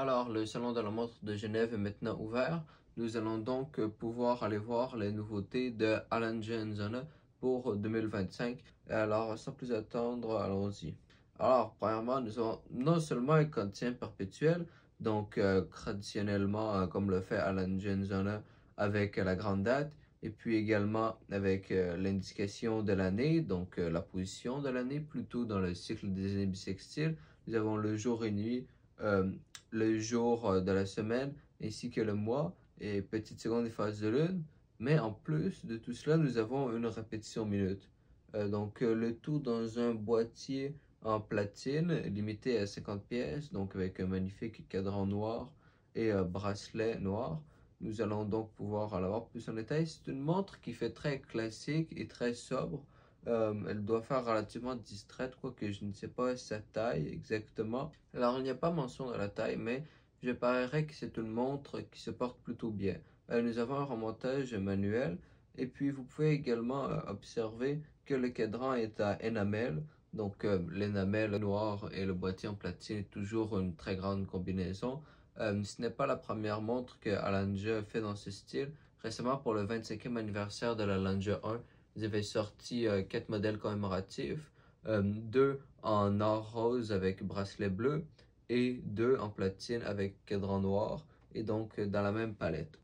Alors, le salon de la montre de Genève est maintenant ouvert. Nous allons donc pouvoir aller voir les nouveautés de Alan Zona pour 2025. Alors, sans plus attendre, allons-y. Alors, premièrement, nous avons non seulement un quotient perpétuel, donc traditionnellement comme le fait Alan Zona avec la grande date, et puis également avec l'indication de l'année, donc la position de l'année, plutôt dans le cycle des années bissextiles. Nous avons le jour et nuit, euh, le jour de la semaine, ainsi que le mois, et petite seconde et phase de lune. Mais en plus de tout cela, nous avons une répétition minute. Donc le tout dans un boîtier en platine, limité à 50 pièces, donc avec un magnifique cadran noir et bracelet noir. Nous allons donc pouvoir en avoir plus en détail. C'est une montre qui fait très classique et très sobre. Elle doit faire relativement distraite, quoique je ne sais pas sa taille exactement. Alors, il n'y a pas mention de la taille, mais je parierais que c'est une montre qui se porte plutôt bien. Nous avons un remontage manuel, et puis vous pouvez également observer que le cadran est à énamel. Donc, l'énamel noir et le boîtier en platine est toujours une très grande combinaison. Ce n'est pas la première montre que Alanja fait dans ce style. Récemment, pour le 25e anniversaire de la Langer 1, ils avaient sorti 4 modèles commémoratifs, 2 en or rose avec bracelet bleu et 2 en platine avec cadran noir, et donc dans la même palette.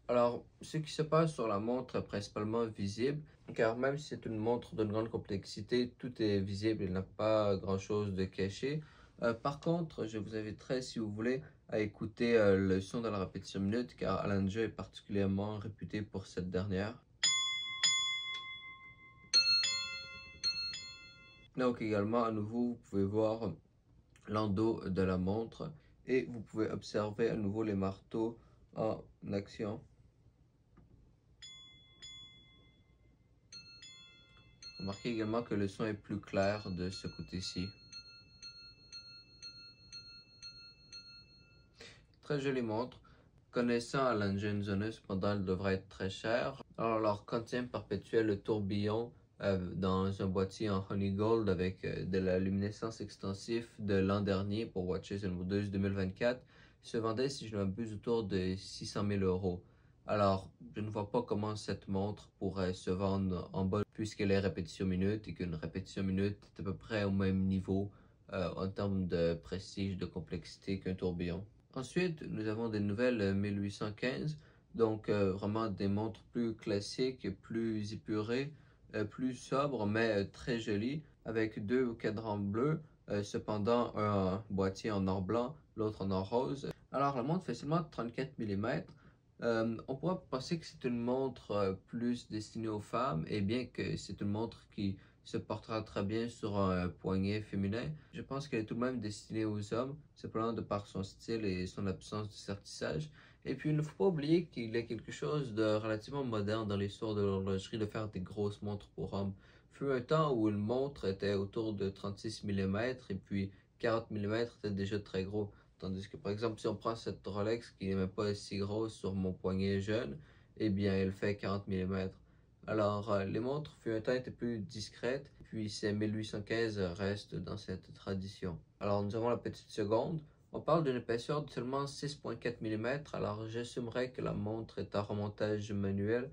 Alors, ce qui se passe sur la montre est principalement visible, car même si c'est une montre d'une grande complexité, tout est visible, il n'y a pas grand-chose de caché. Par contre, je vous inviterai, si vous voulez, à écouter le son de la répétition minute, car Alanja est particulièrement réputé pour cette dernière. Donc également, à nouveau, vous pouvez voir l'endos de la montre, et vous pouvez observer à nouveau les marteaux en action. Remarquez également que le son est plus clair de ce côté-ci. Très jolie montre. Connaissant Alan Zona, cependant, elle devrait être très chère. Alors, leur quantième perpétuel, le tourbillon, dans un boîtier en honey gold avec de la luminescence extensive de l'an dernier pour Watches and Wonders 2024, se vendait, si je ne m'abuse, autour de 600 000 euros. Alors, je ne vois pas comment cette montre pourrait se vendre en bas, puisqu'elle est répétition minute et qu'une répétition minute est à peu près au même niveau en termes de prestige, de complexité qu'un tourbillon. Ensuite, nous avons des nouvelles 1815, donc vraiment des montres plus classiques, plus épurées, plus sobres, mais très jolies, avec 2 cadrans bleus, cependant un boîtier en or blanc, l'autre en or rose. Alors la montre fait seulement 34 mm. On pourrait penser que c'est une montre plus destinée aux femmes, et bien que c'est une montre qui se portera très bien sur un poignet féminin, je pense qu'elle est tout de même destinée aux hommes, simplement de par son style et son absence de sertissage. Et puis il ne faut pas oublier qu'il y a quelque chose de relativement moderne dans l'histoire de l'horlogerie de faire des grosses montres pour hommes. Il fut un temps où une montre était autour de 36 mm, et puis 40 mm était déjà très gros. Tandis que par exemple, si on prend cette Rolex qui n'est même pas si grosse sur mon poignet jeune, eh bien elle fait 40 mm. Alors les montres fut un temps étaient plus discrètes, puis ces 1815 restent dans cette tradition. Alors nous avons la petite seconde. On parle d'une épaisseur de seulement 6,4 mm, alors j'assumerais que la montre est à remontage manuel,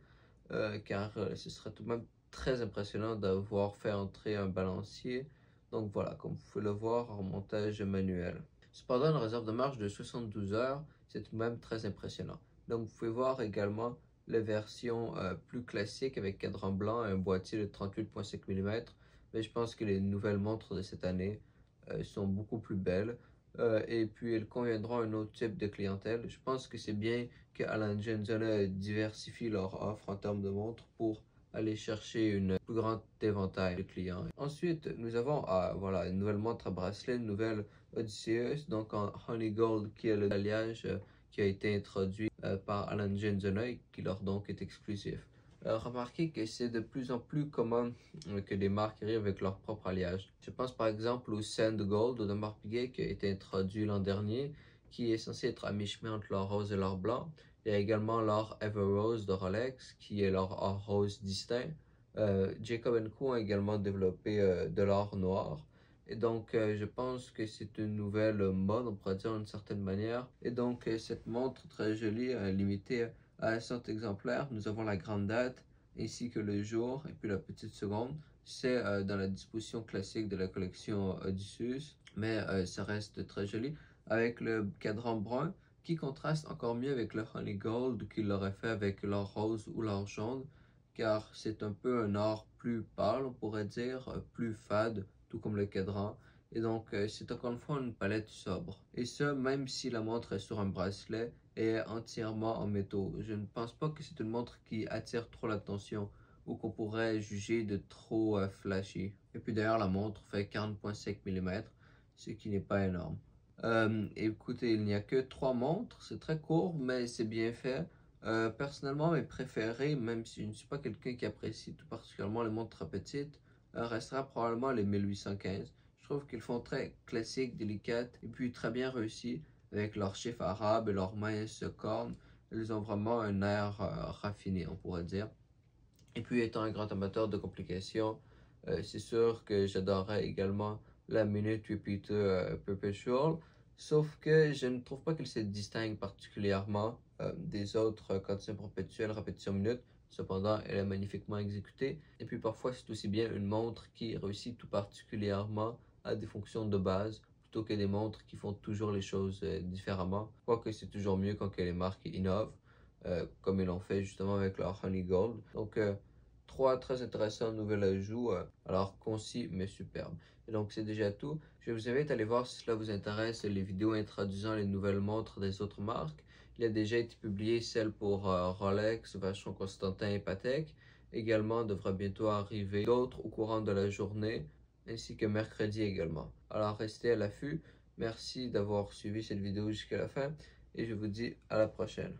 car ce serait tout de même très impressionnant d'avoir fait entrer un balancier. Donc voilà, comme vous pouvez le voir, remontage manuel. Cependant, une réserve de marche de 72 heures, c'est tout de même très impressionnant. Donc vous pouvez voir également les versions plus classiques avec cadran blanc et un boîtier de 38,5 mm. Mais je pense que les nouvelles montres de cette année sont beaucoup plus belles. Et puis elles conviendront à un autre type de clientèle. Je pense que c'est bien que Alan Zona diversifie leur offre en termes de montres pour aller chercher une plus grande éventail de clients. Ensuite, nous avons voilà, une nouvelle montre à bracelet, une nouvelle Odysseus, donc en Honey Gold, qui est le alliage qui a été introduit par Alan Zona et qui leur donc est exclusif. Remarquez que c'est de plus en plus commun que des marques arrivent avec leur propre alliage. Je pense par exemple au Sand Gold de Marc Piguet qui a été introduit l'an dernier, qui est censé être à mi-chemin entre l'or rose et l'or blanc. Il y a également l'or Ever Rose de Rolex, qui est l'or or rose distinct. Jacob & Co a également développé de l'or noir. Et donc, je pense que c'est une nouvelle mode, on pourrait dire d'une certaine manière. Et donc, cette montre très jolie, limitée à 100 exemplaires. Nous avons la grande date, ainsi que le jour, et puis la petite seconde. C'est dans la disposition classique de la collection Odysseus, mais ça reste très joli, avec le cadran brun, qui contraste encore mieux avec le honey gold qu'il l'aurait fait avec l'or rose ou l'or jaune, car c'est un peu un or plus pâle, on pourrait dire, plus fade, tout comme le cadran. Et donc, c'est encore une fois une palette sobre. Et ça, même si la montre est sur un bracelet et est entièrement en métaux. Je ne pense pas que c'est une montre qui attire trop l'attention ou qu'on pourrait juger de trop flashy. Et puis d'ailleurs, la montre fait 40,5 mm, ce qui n'est pas énorme. Écoutez, il n'y a que 3 montres, c'est très court, mais c'est bien fait. Personnellement, mes préférés, même si je ne suis pas quelqu'un qui apprécie tout particulièrement les montres très petites, restera probablement les 1815. Je trouve qu'ils font très classiques, délicates et puis très bien réussis avec leurs chiffres arabes et leurs minces cornes. Ils ont vraiment un air raffiné, on pourrait dire. Et puis, étant un grand amateur de complications, c'est sûr que j'adorerais également la Minute Repeater Perpetual, sauf que je ne trouve pas qu'elle se distingue particulièrement des autres quantités perpétuelles répétition minute. Cependant, elle est magnifiquement exécutée. Et puis parfois, c'est aussi bien une montre qui réussit tout particulièrement à des fonctions de base, plutôt que des montres qui font toujours les choses différemment. Quoique c'est toujours mieux quand les marques innovent, comme ils l'ont fait justement avec leur Honey Gold. Donc, 3 très intéressants nouveaux ajouts, alors concis mais superbes. Et donc c'est déjà tout. Je vous invite à aller voir si cela vous intéresse les vidéos introduisant les nouvelles montres des autres marques. Il a déjà été publié celle pour Rolex, Vacheron Constantin et Patek. Également devrait bientôt arriver d'autres au courant de la journée, ainsi que mercredi également. Alors restez à l'affût. Merci d'avoir suivi cette vidéo jusqu'à la fin et je vous dis à la prochaine.